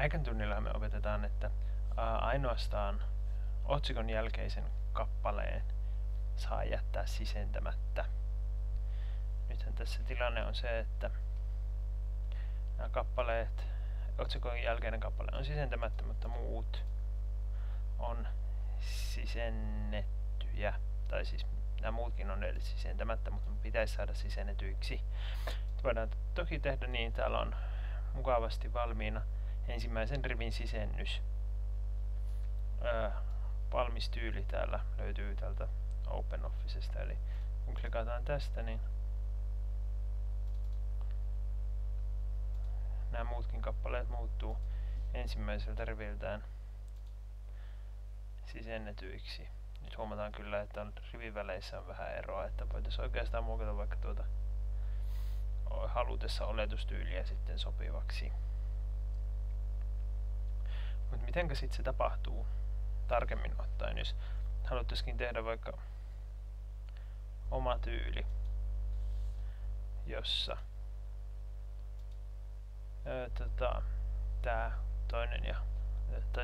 Äikän tunnilla me opetetaan, että ainoastaan otsikon jälkeisen kappaleen saa jättää sisentämättä. Nythän tässä tilanne on se, että nämä kappaleet, otsikon jälkeinen kappale on sisentämättä, mutta muut on sisennettyjä. Tai siis nämä muutkin on edes sisentämättä, mutta pitäisi saada sisennetyiksi. Voidaan toki tehdä niin, täällä on mukavasti valmiina ensimmäisen rivin sisennys. Valmis tyyli täällä löytyy tältä OpenOfficesta, eli kun klikataan tästä, niin nämä muutkin kappaleet muuttuu ensimmäiseltä riviltään sisennetyiksi. Nyt huomataan kyllä, että riviväleissä on vähän eroa, että voitaisiin oikeastaan muokata vaikka tuota halutessa oletustyyliä sitten sopivaksi. Mutta mitenkä sitten se tapahtuu tarkemmin ottaen, jos haluttaisiin tehdä vaikka oma tyyli, jossa tää toinen ja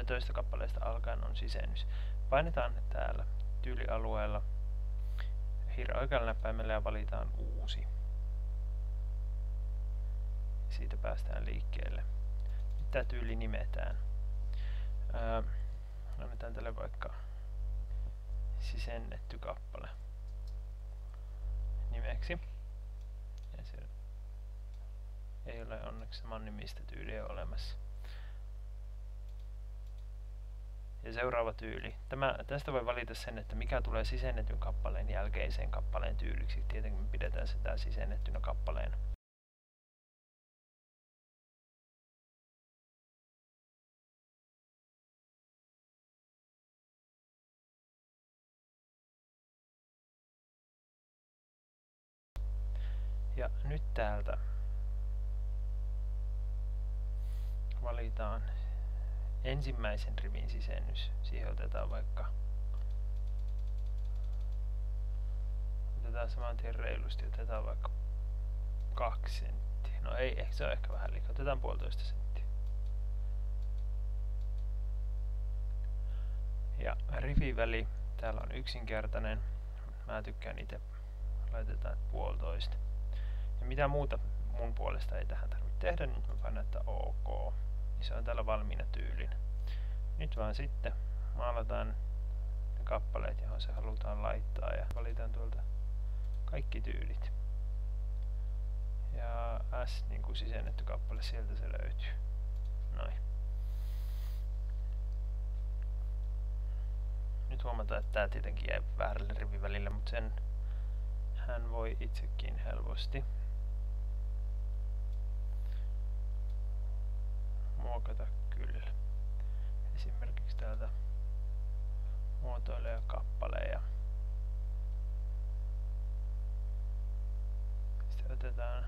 toista kappaleesta alkaen on sisennys. Painetaan täällä tyylialueella oikealla näppäimellä ja valitaan uusi. Siitä päästään liikkeelle. Nyt tää tyyli nimetään. Annetaan tälle vaikka sisennetty kappale nimeksi. Ja se ei ole onneksi saman nimistä tyyliä olemassa. Ja seuraava tyyli. Tästä voi valita sen, että mikä tulee sisennetyn kappaleen jälkeiseen kappaleen tyyliksi. Tietenkin me pidetään sitä sisennettynä kappaleena. Ja nyt täältä valitaan ensimmäisen rivin sisennys. Siihen otetaan vaikka saman tien reilusti, otetaan vaikka 2 senttiä. No ei, se on ehkä vähän liikaa. Otetaan 1,5 senttiä. Ja riviväli täällä on yksinkertainen. Mä tykkään itse, laitetaan 1,5. Ja mitä muuta mun puolesta ei tähän tarvitse tehdä, niin mä painan, että OK. Niin se on täällä valmiina tyylin. Nyt vaan sitten maalataan ne kappaleet, johon se halutaan laittaa, ja valitaan tuolta kaikki tyylit. Ja S niin kuin sisennetty kappale, sieltä se löytyy. Noin. Nyt huomataan, että tää tietenkin jäi väärälle rivivälille, mutta sen hän voi itsekin helposti muokata kyllä. Esimerkiksi täältä muotoile ja kappale, ja sitten otetaan